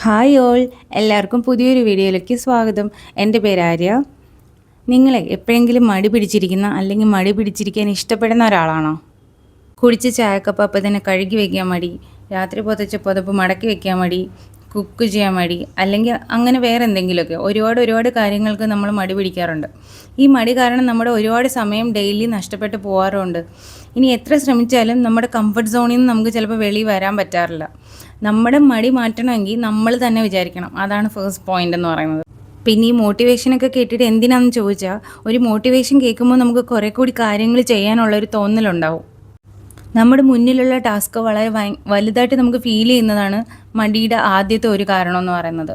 Hi all, എല്ലാവർക്കും പുതിയൊരു വീഡിയോയിലേക്ക് സ്വാഗതം. എൻ്റെ പേര് ആര്യ. നിങ്ങളെ എപ്പോഴെങ്കിലും മടി പിടിച്ചിരിക്കുന്ന അല്ലെങ്കിൽ മടി പിടിച്ചിരിക്കാൻ ഇഷ്ടപ്പെടുന്ന ഒരാളാണോ? കുടിച്ച ചായക്കപ്പ് അപ്പം തന്നെ കഴുകി വയ്ക്കാൻ മടി, രാത്രി പുതച്ച പുതപ്പ് മടക്കി വയ്ക്കാൻ മടി, കുക്ക് ചെയ്യാൻ മടി, അല്ലെങ്കിൽ അങ്ങനെ വേറെ എന്തെങ്കിലുമൊക്കെ ഒരുപാട് കാര്യങ്ങൾക്ക് നമ്മൾ മടി പിടിക്കാറുണ്ട്. ഈ മടി കാരണം നമ്മുടെ ഒരുപാട് സമയം ഡെയിലി നഷ്ടപ്പെട്ട് പോകാറുമുണ്ട്. ഇനി എത്ര ശ്രമിച്ചാലും നമ്മുടെ കംഫർട്ട് സോണിൽ നിന്ന് നമുക്ക് ചിലപ്പോൾ വെളിയിൽ വരാൻ പറ്റാറില്ല. നമ്മുടെ മടി മാറ്റണമെങ്കിൽ നമ്മൾ തന്നെ വിചാരിക്കണം. അതാണ് ഫസ്റ്റ് പോയിന്റ് എന്ന് പറയുന്നത്. പിന്നെ ഈ മോട്ടിവേഷനൊക്കെ കേട്ടിട്ട് എന്തിനാണെന്ന് ചോദിച്ചാൽ, ഒരു മോട്ടിവേഷൻ കേൾക്കുമ്പോൾ നമുക്ക് കുറേ കൂടി കാര്യങ്ങൾ ചെയ്യാനുള്ളൊരു തോന്നലുണ്ടാവും. നമ്മുടെ മുന്നിലുള്ള ടാസ്ക് വളരെ വലുതായിട്ട് നമുക്ക് ഫീൽ ചെയ്യുന്നതാണ് മടിയുടെ ആദ്യത്തെ ഒരു കാരണം എന്ന് പറയുന്നത്.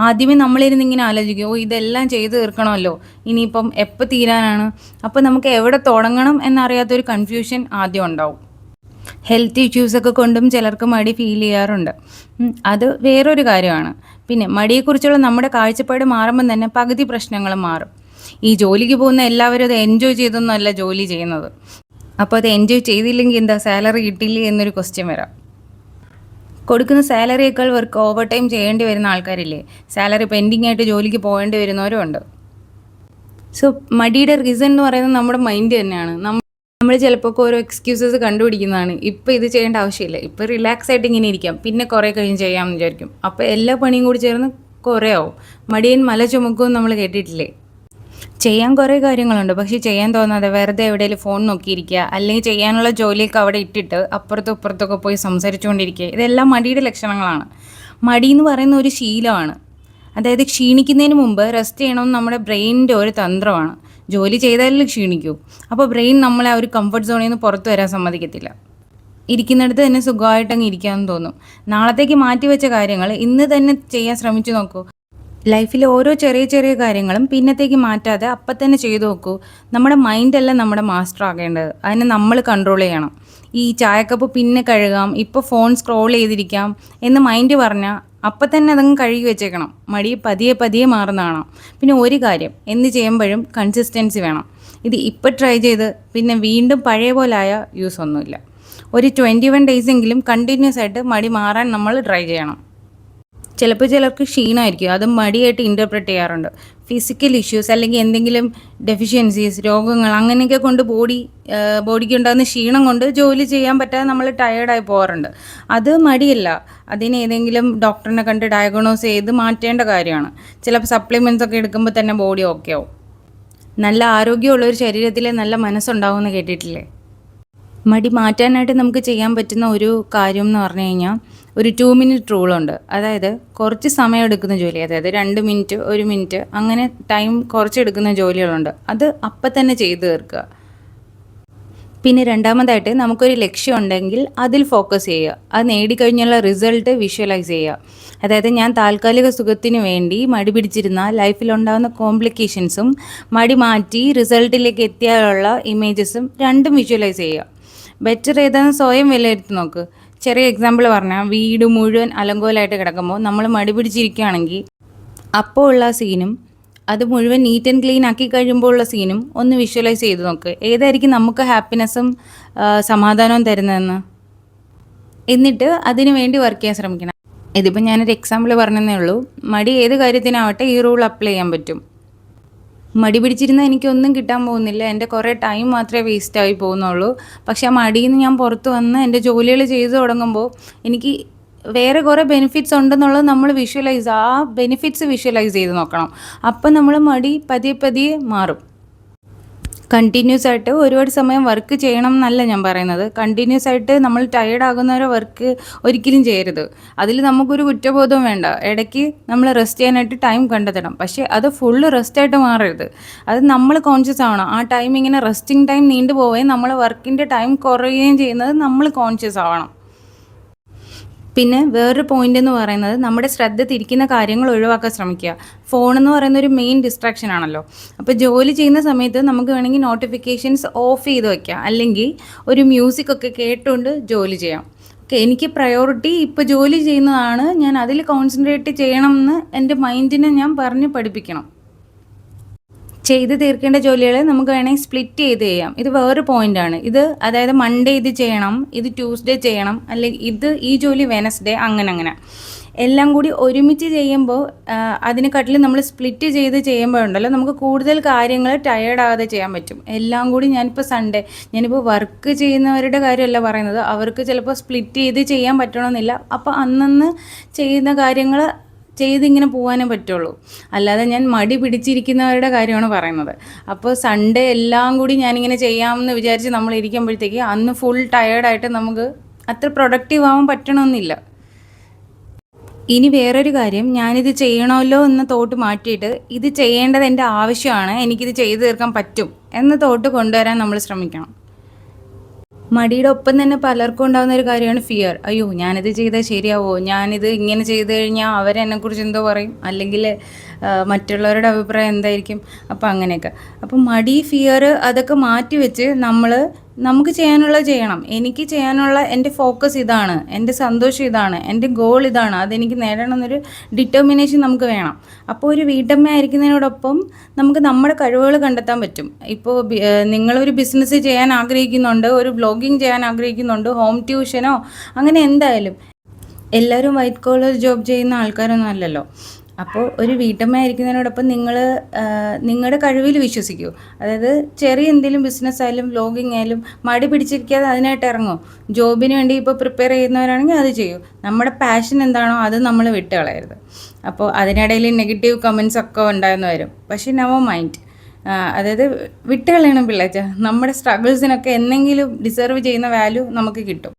ആദ്യമേ നമ്മളിരുന്ന് ഇങ്ങനെ ആലോചിക്കും, ഇതെല്ലാം ചെയ്ത് തീർക്കണമല്ലോ, ഇനിയിപ്പം എപ്പോൾ തീരാനാണ്. അപ്പോൾ നമുക്ക് എവിടെ തുടങ്ങണം എന്നറിയാത്തൊരു കൺഫ്യൂഷൻ ആദ്യം ഉണ്ടാവും. ഹെൽത്ത് ഇഷ്യൂസൊക്കെ കൊണ്ടും ചിലർക്ക് മടി ഫീൽ ചെയ്യാറുണ്ട്. അത് വേറൊരു കാര്യമാണ്. പിന്നെ മടിയെക്കുറിച്ചുള്ള നമ്മുടെ കാഴ്ചപ്പാട് മാറുമ്പം തന്നെ പകുതി പ്രശ്നങ്ങൾ മാറും. ഈ ജോലിക്ക് പോകുന്ന എല്ലാവരും അത് എൻജോയ് ചെയ്തൊന്നുമല്ല ജോലി ചെയ്യുന്നത്. അപ്പോൾ അത് എൻജോയ് ചെയ്തില്ലെങ്കിൽ എന്താ, സാലറി കിട്ടില്ലേ എന്നൊരു ക്വസ്റ്റ്യൻ വരാം. കൊടുക്കുന്ന സാലറിയേക്കാൾ വർക്ക് ഓവർ ടൈം ചെയ്യേണ്ടി വരുന്ന ആൾക്കാരില്ലേ, സാലറി പെൻഡിങ് ആയിട്ട് ജോലിക്ക് പോകേണ്ടി വരുന്നവരും ഉണ്ട്. സോ മടിയുടെ റീസൺ എന്ന് പറയുന്നത് നമ്മുടെ മൈൻഡ് തന്നെയാണ്. നമ്മൾ ചിലപ്പോൾ ഓരോ എക്സ്ക്യൂസസ് കണ്ടുപിടിക്കുന്നതാണ്. ഇപ്പോൾ ഇത് ചെയ്യേണ്ട ആവശ്യമില്ല, ഇപ്പോൾ റിലാക്സ് ആയിട്ട് ഇങ്ങനെ ഇരിക്കാം, പിന്നെ കുറേ കഴിഞ്ഞ് ചെയ്യാമെന്ന് വിചാരിക്കും. അപ്പോൾ എല്ലാ പണിയും കൂടി ചേർന്ന് കുറേ ആവും. മടിയൻ മല ചുമക്കുമെന്ന് നമ്മൾ കേട്ടിട്ടില്ലേ? ചെയ്യാൻ കുറേ കാര്യങ്ങളുണ്ട്, പക്ഷേ ചെയ്യാൻ തോന്നാതെ വെറുതെ എവിടെയെങ്കിലും ഫോൺ നോക്കിയിരിക്കുക, അല്ലെങ്കിൽ ചെയ്യാനുള്ള ജോലിയൊക്കെ അവിടെ ഇട്ടിട്ട് അപ്പുറത്തും ഇപ്പുറത്തൊക്കെ പോയി സംസാരിച്ചുകൊണ്ടിരിക്കുക, ഇതെല്ലാം മടിയുടെ ലക്ഷണങ്ങളാണ്. മടി എന്ന് പറയുന്ന ഒരു ശീലമാണ്. അതായത് ക്ഷീണിക്കുന്നതിന് മുമ്പ് റെസ്റ്റ് ചെയ്യണമെന്ന് നമ്മുടെ ബ്രെയിനിൻ്റെ ഒരു തന്ത്രമാണ്. ജോലി ചെയ്താലേ ക്ഷീണിക്കൂ. അപ്പോൾ ബ്രെയിൻ നമ്മളെ ആ ഒരു കംഫർട്ട് സോണിൽ നിന്ന് പുറത്തു വരാൻ സമ്മതിക്കത്തില്ല. ഇരിക്കുന്നിടത്ത് തന്നെ സുഖമായിട്ടങ്ങ് ഇരിക്കാമെന്ന് തോന്നും. നാളത്തേക്ക് മാറ്റിവെച്ച കാര്യങ്ങൾ ഇന്ന് തന്നെ ചെയ്യാൻ ശ്രമിച്ചു നോക്കൂ. ലൈഫിലെ ഓരോ ചെറിയ കാര്യങ്ങളും പിന്നത്തേക്ക് മാറ്റാതെ അപ്പം തന്നെ ചെയ്തു നോക്കൂ. നമ്മുടെ മൈൻഡല്ല നമ്മുടെ മാസ്റ്റർ ആകേണ്ടത്, അതിനെ നമ്മൾ കൺട്രോൾ ചെയ്യണം. ഈ ചായക്കപ്പ് പിന്നെ കഴുകാം, ഇപ്പോൾ ഫോൺ സ്ക്രോൾ ചെയ്തിരിക്കാം എന്ന് മൈൻഡ് പറഞ്ഞാൽ അപ്പം തന്നെ അതങ്ങ് കഴുകി വെച്ചേക്കണം. മടി പതിയെ മാറുന്നതാണ്. പിന്നെ ഒരു കാര്യം എന്ത് ചെയ്യുമ്പോഴും കൺസിസ്റ്റൻസി വേണം. ഇത് ഇപ്പം ട്രൈ ചെയ്ത് പിന്നെ വീണ്ടും പഴയ പോലായ യൂസ് ഒന്നുമില്ല. ഒരു 21 ഡേയ്സെങ്കിലും കണ്ടിന്യൂസ് ആയിട്ട് മടി മാറാൻ നമ്മൾ ട്രൈ ചെയ്യണം. ചിലർക്ക് ക്ഷീണമായിരിക്കും, അത് മടിയായിട്ട് ഇൻ്റർപ്രറ്റ് ചെയ്യാറുണ്ട്. ഫിസിക്കൽ ഇഷ്യൂസ് അല്ലെങ്കിൽ എന്തെങ്കിലും ഡെഫിഷ്യൻസീസ്, രോഗങ്ങൾ അങ്ങനെയൊക്കെ കൊണ്ട് ബോഡിക്ക് ഉണ്ടാകുന്ന ക്ഷീണം കൊണ്ട് ജോലി ചെയ്യാൻ പറ്റാതെ നമ്മൾ ടയേർഡായി പോകാറുണ്ട്. അത് മടിയല്ല, അതിന് ഏതെങ്കിലും ഡോക്ടറിനെ കണ്ട് ഡയഗ്നോസ് ചെയ്ത് മാറ്റേണ്ട കാര്യമാണ്. ചിലപ്പോൾ സപ്ലിമെൻറ്റ്സ് ഒക്കെ എടുക്കുമ്പോൾ തന്നെ ബോഡി ഓക്കെ ആവും. നല്ല ആരോഗ്യമുള്ള ഒരു ശരീരത്തിൽ നല്ല മനസ്സുണ്ടാവുമെന്ന് കേട്ടിട്ടില്ലേ? മടി മാറ്റാനായിട്ട് നമുക്ക് ചെയ്യാൻ പറ്റുന്ന ഒരു കാര്യം എന്ന് പറഞ്ഞു കഴിഞ്ഞാൽ, ഒരു 2 മിനിറ്റ് റൂളുണ്ട്. അതായത് കുറച്ച് സമയം എടുക്കുന്ന ജോലി, അതായത് 2 മിനിറ്റ് 1 മിനിറ്റ് അങ്ങനെ ടൈം കുറച്ചെടുക്കുന്ന ജോലികളുണ്ട്, അത് അപ്പം തന്നെ ചെയ്തു തീർക്കുക. പിന്നെ രണ്ടാമതായിട്ട് നമുക്കൊരു ലക്ഷ്യം ഉണ്ടെങ്കിൽ അതിൽ ഫോക്കസ് ചെയ്യുക. അത് നേടിക്കഴിഞ്ഞുള്ള റിസൾട്ട് വിഷ്വലൈസ് ചെയ്യുക. അതായത് ഞാൻ താൽക്കാലിക സുഖത്തിന് വേണ്ടി മടി പിടിച്ചിരുന്ന ലൈഫിലുണ്ടാകുന്ന കോംപ്ലിക്കേഷൻസും മടി മാറ്റി റിസൾട്ടിലേക്ക് എത്തിയാലുള്ള ഇമേജസും രണ്ടും വിഷ്വലൈസ് ചെയ്യുക. ബെറ്റർ ഏതാണെന്ന് സ്വയം വിലയിരുത്തി നോക്ക്. ചെറിയ എക്സാമ്പിൾ പറഞ്ഞാൽ, വീട് മുഴുവൻ അലങ്കോലമായിട്ട് കിടക്കുമ്പോൾ നമ്മൾ മടി പിടിച്ചിരിക്കുകയാണെങ്കിൽ അപ്പോൾ ഉള്ള സീനും അത് മുഴുവൻ നീറ്റ് ആൻഡ് ക്ലീൻ ആക്കി കഴിയുമ്പോൾ ഉള്ള സീനും ഒന്ന് വിഷ്വലൈസ് ചെയ്ത് നോക്ക്. ഏതായിരിക്കും നമുക്ക് ഹാപ്പിനെസ്സും സമാധാനവും തരുന്നതെന്ന്. എന്നിട്ട് അതിനു വേണ്ടി വർക്ക് ചെയ്യാൻ ശ്രമിക്കണം. ഇതിപ്പോൾ ഞാനൊരു എക്സാമ്പിൾ പറഞ്ഞതേ ഉള്ളൂ. മടി ഏത് കാര്യത്തിനാവട്ടെ ഈ റൂൾ അപ്ലൈ ചെയ്യാൻ പറ്റും. മടി പിടിച്ചിരുന്നാൽ എനിക്കൊന്നും കിട്ടാൻ പോകുന്നില്ല, എൻ്റെ കുറേ ടൈം മാത്രമേ വേസ്റ്റായി പോകുന്നുള്ളൂ. പക്ഷേ ആ മടിയിൽ നിന്ന് ഞാൻ പുറത്ത് വന്ന് എൻ്റെ ജോലികൾ ചെയ്തു തുടങ്ങുമ്പോൾ എനിക്ക് വേറെ കുറേ ബെനിഫിറ്റ്സ് ഉണ്ടെന്നുള്ളത് നമ്മൾ ആ ബെനിഫിറ്റ്സ് വിഷ്വലൈസ് ചെയ്ത് നോക്കണം. അപ്പം നമ്മൾ മടി പതിയെ മാറും. കണ്ടിന്യൂസ് ആയിട്ട് ഒരുപാട് സമയം വർക്ക് ചെയ്യണം എന്നല്ല ഞാൻ പറയുന്നത്. കണ്ടിന്യൂസ് ആയിട്ട് നമ്മൾ ടയേർഡ് ആകുന്നവരെ വർക്ക് ഒരിക്കലും ചെയ്യരുത്. അതിൽ നമുക്കൊരു കുറ്റബോധവും വേണ്ട. ഇടയ്ക്ക് നമ്മൾ റെസ്റ്റ് ചെയ്യാനായിട്ട് ടൈം കണ്ടെത്തണം. പക്ഷേ അത് ഫുള്ള് റെസ്റ്റായിട്ട് മാറരുത്. അത് നമ്മൾ കോൺഷ്യസ് ആവണം. ആ ടൈം ഇങ്ങനെ റെസ്റ്റിംഗ് ടൈം നീണ്ടു പോവുകയും നമ്മൾ വർക്കിൻ്റെ ടൈം കുറയുകയും ചെയ്യുന്നത് നമ്മൾ കോൺഷ്യസ് ആവണം. പിന്നെ വേറൊരു പോയിന്റ് എന്ന് പറയുന്നത്, നമ്മുടെ ശ്രദ്ധ തിരിക്കുന്ന കാര്യങ്ങൾ ഒഴിവാക്കാൻ ശ്രമിക്കുക. ഫോണെന്ന് പറയുന്ന ഒരു മെയിൻ ഡിസ്ട്രാക്ഷൻ ആണല്ലോ. അപ്പോൾ ജോലി ചെയ്യുന്ന സമയത്ത് നമുക്ക് വേണമെങ്കിൽ നോട്ടിഫിക്കേഷൻസ് ഓഫ് ചെയ്ത് വയ്ക്കാം, അല്ലെങ്കിൽ ഒരു മ്യൂസിക് ഒക്കെ കേട്ടുകൊണ്ട് ജോലി ചെയ്യാം. ഓക്കെ, എനിക്ക് പ്രയോറിറ്റി ഇപ്പോൾ ജോലി ചെയ്യുന്നതാണ്, ഞാൻ അതിൽ കോൺസെൻട്രേറ്റ് ചെയ്യണം എന്ന് എൻ്റെ മൈൻഡിനെ ഞാൻ പറഞ്ഞ് പഠിപ്പിക്കണം. ചെയ്ത് തീർക്കേണ്ട ജോലികൾ നമുക്ക് വേണമെങ്കിൽ സ്പ്ലിറ്റ് ചെയ്ത് ചെയ്യാം. ഇത് വേറൊരു പോയിൻ്റാണ്. ഇത് അതായത് മൺഡേ ഇത് ചെയ്യണം, ഇത് ട്യൂസ്ഡേ ചെയ്യണം, അല്ലെങ്കിൽ ഈ ജോലി വെനസ്ഡേ, അങ്ങനെ എല്ലാം കൂടി ഒരുമിച്ച് ചെയ്യുമ്പോൾ അതിനെക്കാട്ടിലും നമ്മൾ സ്പ്ലിറ്റ് ചെയ്ത് ചെയ്യുമ്പോഴുണ്ടല്ലോ നമുക്ക് കൂടുതൽ കാര്യങ്ങൾ ടയേർഡാകാതെ ചെയ്യാൻ പറ്റും. എല്ലാം കൂടി ഞാനിപ്പോൾ വർക്ക് ചെയ്യുന്നവരുടെ കാര്യമല്ല പറയുന്നത്, അവർക്ക് ചിലപ്പോൾ സ്പ്ലിറ്റ് ചെയ്ത് ചെയ്യാൻ പറ്റണമെന്നില്ല. അപ്പോൾ അന്നന്ന് ചെയ്യുന്ന കാര്യങ്ങൾ ചെയ്തിങ്ങനെ പോകാനേ പറ്റുള്ളൂ. അല്ലാതെ ഞാൻ മടി പിടിച്ചിരിക്കുന്നവരുടെ കാര്യമാണ് പറയുന്നത്. അപ്പോൾ സൺഡേ എല്ലാം കൂടി ഞാനിങ്ങനെ ചെയ്യാമെന്ന് വിചാരിച്ച് നമ്മൾ ഇരിക്കുമ്പോഴത്തേക്ക് അന്ന് ഫുൾ ടയേർഡായിട്ട് നമുക്ക് അത്ര പ്രൊഡക്റ്റീവ് ആവാൻ പറ്റണമെന്നില്ല. ഇനി വേറൊരു കാര്യം, ഞാനിത് ചെയ്യണമല്ലോ എന്ന തോട്ട് മാറ്റിയിട്ട് ഇത് ചെയ്യേണ്ടത് എൻ്റെ ആവശ്യമാണ്, എനിക്കിത് ചെയ്തു തീർക്കാൻ പറ്റും എന്ന തോട്ട് കൊണ്ടുവരാൻ നമ്മൾ ശ്രമിക്കണം. മടിയുടെ ഒപ്പം തന്നെ പലർക്കും ഉണ്ടാകുന്ന ഒരു കാര്യമാണ് ഫിയർ. അയ്യോ, ഞാനിത് ചെയ്താൽ ശരിയാവോ, ഞാനിത് ഇങ്ങനെ ചെയ്ത് കഴിഞ്ഞാൽ അവരെന്നെക്കുറിച്ച് എന്തോ പറയും, അല്ലെങ്കിൽ മറ്റുള്ളവരുടെ അഭിപ്രായം എന്തായിരിക്കും, അപ്പോൾ അങ്ങനെയൊക്കെ. അപ്പം മടി, ഫിയർ അതൊക്കെ മാറ്റി വെച്ച് നമുക്ക് ചെയ്യാനുള്ളത് ചെയ്യണം. എനിക്ക് ചെയ്യാനുള്ള എൻ്റെ ഫോക്കസ് ഇതാണ്, എൻ്റെ സന്തോഷം ഇതാണ്, എൻ്റെ ഗോൾ ഇതാണ്, അതെനിക്ക് നേടണമെന്നൊരു ഡിറ്റർമിനേഷൻ നമുക്ക് വേണം. അപ്പോൾ ഒരു വീട്ടമ്മ ആയിരിക്കുന്നതിനോടൊപ്പം നമുക്ക് നമ്മുടെ കഴിവുകൾ കണ്ടെത്താൻ പറ്റും. ഇപ്പോൾ നിങ്ങളൊരു ബിസിനസ് ചെയ്യാൻ ആഗ്രഹിക്കുന്നുണ്ട്, ഒരു ബ്ലോഗിങ് ചെയ്യാൻ ആഗ്രഹിക്കുന്നുണ്ട്, ഹോം ട്യൂഷനോ അങ്ങനെ എന്തായാലും. എല്ലാവരും വൈറ്റ് കോളർ ജോബ് ചെയ്യുന്ന ആൾക്കാരൊന്നും അല്ലല്ലോ. അപ്പോൾ ഒരു വീട്ടമ്മയായിരിക്കുന്നതിനോടൊപ്പം നിങ്ങളുടെ കഴിവിൽ വിശ്വസിക്കൂ. അതായത് ചെറിയ എന്തെങ്കിലും ബിസിനസ് ആയാലും വ്ലോഗിങ് ആയാലും മടി പിടിച്ചിരിക്കാതെ അതിനായിട്ട് ഇറങ്ങൂ. ജോബിന് വേണ്ടി ഇപ്പോൾ പ്രിപ്പയർ ചെയ്യുന്നവരാണെങ്കിൽ അത് ചെയ്യൂ. നമ്മുടെ പാഷൻ എന്താണോ അത് നമ്മൾ വിട്ട് കളയരുത്. അപ്പോൾ അതിനിടയിൽ നെഗറ്റീവ് കമൻസ് ഒക്കെ ഉണ്ടാകുന്ന വരും, പക്ഷേ നെവർ മൈൻഡ്. അതായത് വിട്ട് കളയണം പിള്ളേച്ച. നമ്മുടെ സ്ട്രഗിൾസിനൊക്കെ എന്തെങ്കിലും ഡിസേർവ് ചെയ്യുന്ന വാല്യൂ നമുക്ക് കിട്ടും.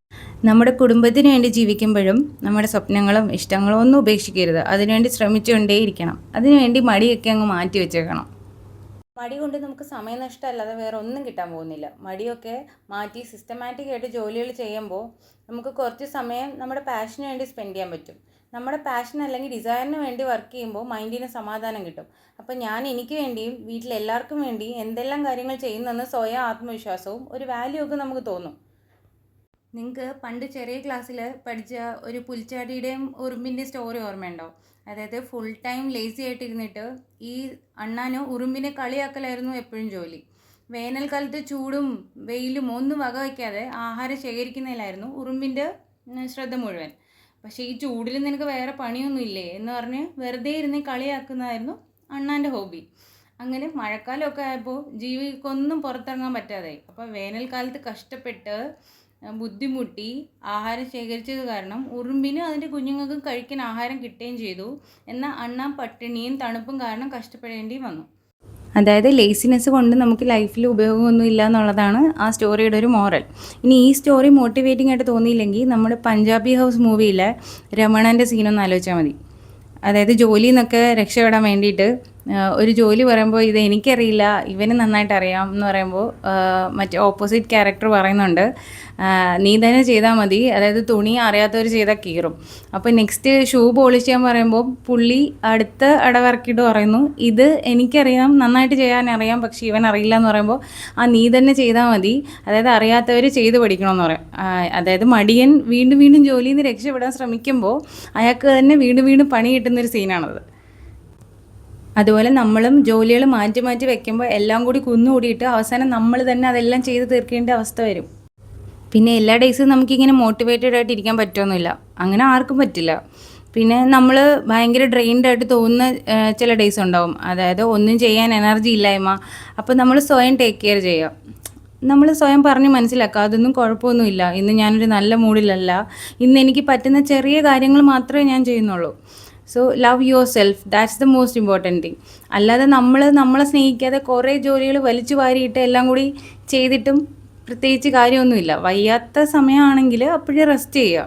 നമ്മുടെ കുടുംബത്തിന് വേണ്ടി ജീവിക്കുമ്പോഴും നമ്മുടെ സ്വപ്നങ്ങളും ഇഷ്ടങ്ങളും ഒന്നും ഉപേക്ഷിക്കരുത്. അതിനുവേണ്ടി ശ്രമിച്ചുകൊണ്ടേയിരിക്കണം. അതിനുവേണ്ടി മടിയൊക്കെ അങ്ങ് മാറ്റി വെച്ചേക്കണം. മടി കൊണ്ട് നമുക്ക് സമയനഷ്ടമല്ലാതെ വേറെ ഒന്നും കിട്ടാൻ പോകുന്നില്ല. മടിയൊക്കെ മാറ്റി സിസ്റ്റമാറ്റിക് ആയിട്ട് ജോലികൾ ചെയ്യുമ്പോൾ നമുക്ക് കുറച്ച് സമയം നമ്മുടെ പാഷന് വേണ്ടി സ്പെൻഡ് ചെയ്യാൻ പറ്റും. നമ്മുടെ പാഷൻ അല്ലെങ്കിൽ ഡിസൈറിന് വേണ്ടി വർക്ക് ചെയ്യുമ്പോൾ മൈൻഡിന് സമാധാനം കിട്ടും. അപ്പോൾ ഞാൻ എനിക്ക് വേണ്ടിയും വീട്ടിലെല്ലാവർക്കും വേണ്ടി എന്തെല്ലാം കാര്യങ്ങൾ ചെയ്യുന്നെന്ന് സ്വയം ആത്മവിശ്വാസവും ഒരു വാല്യൂ ഒക്കെ നമുക്ക് തോന്നും. നിങ്ങൾക്ക് പണ്ട് ചെറിയ ക്ലാസ്സിൽ പഠിച്ച ഒരു പുൽച്ചാടിയുടെയും ഉറുമ്പിൻ്റെ സ്റ്റോറി ഓർമ്മയുണ്ടോ? അതായത് ഫുൾ ടൈം ലേസി ആയിട്ടിരുന്നിട്ട് ഈ അണ്ണാന് ഉറുമ്പിനെ കളിയാക്കലായിരുന്നു എപ്പോഴും ജോലി. വേനൽക്കാലത്ത് ചൂടും വെയിലും ഒന്നും വക വയ്ക്കാതെ ആഹാരം ശേഖരിക്കുന്നതിലായിരുന്നു ഉറുമ്പിൻ്റെ ശ്രദ്ധ മുഴുവൻ. പക്ഷേ ഈ ചൂടിൽ നിനക്ക് വേറെ പണിയൊന്നും ഇല്ലേ എന്ന് പറഞ്ഞ് വെറുതെ ഇരുന്ന് കളിയാക്കുന്നതായിരുന്നു അണ്ണാൻ്റെ ഹോബി. അങ്ങനെ മഴക്കാലമൊക്കെ ആയപ്പോൾ ജീവിക്കൊന്നും പുറത്തിറങ്ങാൻ പറ്റാതായി. അപ്പോൾ വേനൽക്കാലത്ത് കഷ്ടപ്പെട്ട് ബുദ്ധിമുട്ടി ആഹാരം ശേഖരിച്ചത് കാരണം ഉറുമ്പിനും അതിൻ്റെ കുഞ്ഞുങ്ങൾക്കും കഴിക്കാൻ ആഹാരം കിട്ടുകയും ചെയ്തു. എന്നാൽ അണ്ണാൻ പട്ടിണിയും തണുപ്പും കാരണം കഷ്ടപ്പെടേണ്ടി വന്നു. അതായത് ലേസിനെസ് കൊണ്ട് നമുക്ക് ലൈഫിൽ ഉപയോഗമൊന്നും ഇല്ല എന്നുള്ളതാണ് ആ സ്റ്റോറിയുടെ ഒരു മോറൽ. ഇനി ഈ സ്റ്റോറി മോട്ടിവേറ്റിംഗ് ആയിട്ട് തോന്നിയില്ലെങ്കിൽ നമ്മുടെ പഞ്ചാബി ഹൗസ് മൂവിയിലെ രമണൻ്റെ സീനൊന്ന് ആലോചിച്ചാൽ മതി. അതായത് ജോലിയിൽ നിന്നൊക്കെ രക്ഷപ്പെടാൻ വേണ്ടിയിട്ട് ഒരു ജോലി പറയുമ്പോൾ ഇത് എനിക്കറിയില്ല, ഇവന് നന്നായിട്ട് അറിയാം എന്ന് പറയുമ്പോൾ മറ്റേ ഓപ്പോസിറ്റ് ക്യാരക്ടർ പറയുന്നുണ്ട്, നീ തന്നെ ചെയ്താൽ മതി, അതായത് തുണി അറിയാത്തവർ ചെയ്താൽ കീറും. അപ്പോൾ നെക്സ്റ്റ് ഷൂ പോളിഷ് ചെയ്യാൻ പറയുമ്പോൾ പുള്ളി അടുത്ത അടവിറക്കിയിട്ട് പറയുന്നു, ഇത് എനിക്കറിയാം, നന്നായിട്ട് ചെയ്യാൻ അറിയാം, പക്ഷേ ഇവൻ അറിയില്ല എന്ന് പറയുമ്പോൾ നീ തന്നെ ചെയ്താൽ മതി, അതായത് അറിയാത്തവർ ചെയ്ത് പഠിക്കണമെന്ന് പറയും. അതായത് മടിയൻ വീണ്ടും വീണ്ടും ജോലിയിൽ നിന്ന് രക്ഷപ്പെടാൻ ശ്രമിക്കുമ്പോൾ അയാൾക്ക് തന്നെ വീണ്ടും വീണ്ടും പണി കിട്ടുന്നൊരു സീനാണത്. അതുപോലെ നമ്മളും ജോലികൾ മാറ്റി മാറ്റി വെക്കുമ്പോൾ എല്ലാം കൂടി കുന്നുകൂടിയിട്ട് അവസാനം നമ്മൾ തന്നെ അതെല്ലാം ചെയ്ത് തീർക്കേണ്ട അവസ്ഥ വരും. പിന്നെ എല്ലാ ഡേയ്സും നമുക്കിങ്ങനെ മോട്ടിവേറ്റഡ് ആയിട്ട് ഇരിക്കാൻ പറ്റുമൊന്നുമില്ല, അങ്ങനെ ആർക്കും പറ്റില്ല. പിന്നെ നമ്മൾ ഭയങ്കര ഡ്രെയിൻഡ് ആയിട്ട് തോന്നുന്ന ചില ഡേയ്സ് ഉണ്ടാവും, അതായത് ഒന്നും ചെയ്യാൻ എനർജി ഇല്ലായ്മ. അപ്പോൾ നമ്മൾ സ്വയം ടേക്ക് കെയർ ചെയ്യുക, നമ്മൾ സ്വയം പറഞ്ഞ് മനസ്സിലാക്കുക, അതൊന്നും കുഴപ്പമൊന്നുമില്ല, ഇന്ന് ഞാനൊരു നല്ല മൂഡിലല്ല, ഇന്ന് എനിക്ക് പറ്റുന്ന ചെറിയ കാര്യങ്ങൾ മാത്രമേ ഞാൻ ചെയ്യുന്നുള്ളൂ. So love your self, that's the most important thing. അല്ലാതെ നമ്മളെ സ്നേഹിക്കാതെ കുറേ ജോലികൾ വലിച്ചു വാരിയിട്ട് എല്ലാം കൂടി ചെയ്തിട്ടും പ്രത്യേകിച്ച് കാര്യമൊന്നുമില്ല. വയ്യാത്ത സമയമാണെങ്കിൽ അപ്പോഴേ റെസ്റ്റ് ചെയ്യുക,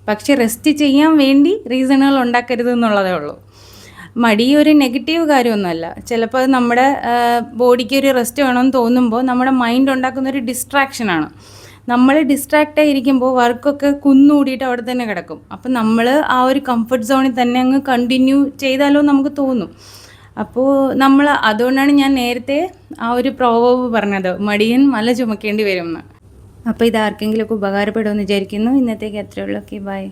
പക്ഷെ റെസ്റ്റ് ചെയ്യാൻ വേണ്ടി റീസണുകൾ ഉണ്ടാക്കരുത് എന്നുള്ളതേ ഉള്ളൂ. മടി ഒരു നെഗറ്റീവ് കാര്യമൊന്നുമല്ല. ചിലപ്പോൾ നമ്മുടെ ബോഡിക്ക് ഒരു റെസ്റ്റ് വേണമെന്ന് തോന്നുമ്പോൾ നമ്മുടെ മൈൻഡ് ഉണ്ടാക്കുന്നൊരു ഡിസ്ട്രാക്ഷനാണ്. നമ്മൾ ഡിസ്ട്രാക്റ്റായി ഇരിക്കുമ്പോൾ വർക്കൊക്കെ കുന്നുകൂടിയിട്ട് അവിടെ തന്നെ കിടക്കും. അപ്പം നമ്മൾ ആ ഒരു കംഫർട്ട് സോണിൽ തന്നെ അങ്ങ് കണ്ടിന്യൂ ചെയ്താലോ നമുക്ക് തോന്നും. അപ്പോൾ അതുകൊണ്ടാണ് ഞാൻ നേരത്തെ ആ ഒരു പ്രോവർബ് പറഞ്ഞത്, മടിയൻ മല ചുമക്കേണ്ടി വരും എന്ന്. അപ്പോൾ ഇത് ആർക്കെങ്കിലുമൊക്കെ ഉപകാരപ്പെടുമെന്ന് വിചാരിക്കുന്നു. ഇന്നത്തേക്ക് അത്രയേ ഉള്ളൂ. Okay, by.